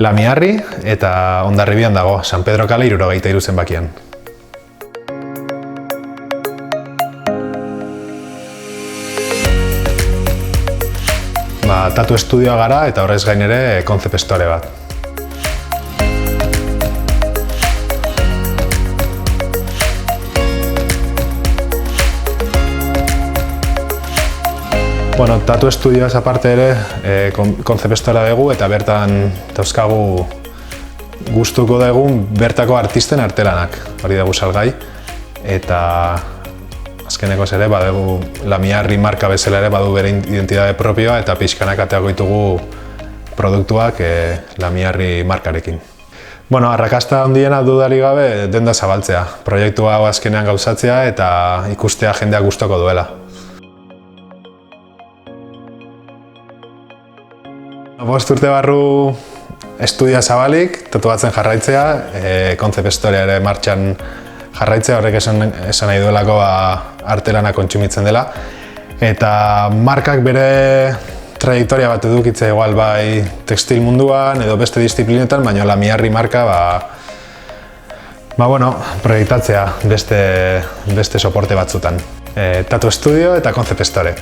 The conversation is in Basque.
Lamiarri eta Hondarribian dago, San Pedro kale 73 zenbakian. Tatu estudioa gara eta horrez gain ere concept store bat. Tatu estudioaz aparte ere concept store dugu eta bertan dauzkagu gustuko dugun bertako artisten artelanak. Hori dugu salgai eta azkenekoz ere badugu Lamiarri marka bezala ere badu bere identitate propioa eta pixkanak ateako ditugu produktuak Lamiarri markarekin. Arrakasta handiena dudarik gabe denda zabaltzea, proiektua hau azkenean gauzatzea eta ikustea jendeak gustoko duela. Bost urte barru estudia zabalik, tatuatzen jarraitzea, concept storea ere martxan jarraitzea, horrek esan nahi duelako artelana kontsumitzen dela. Eta markak bere trajektoria bat edukitze igual bai tekstil munduan edo beste disiplinetan, baina Lamiarri marka proiektatzea beste soporte batzutan. Tatu estudio eta concept store.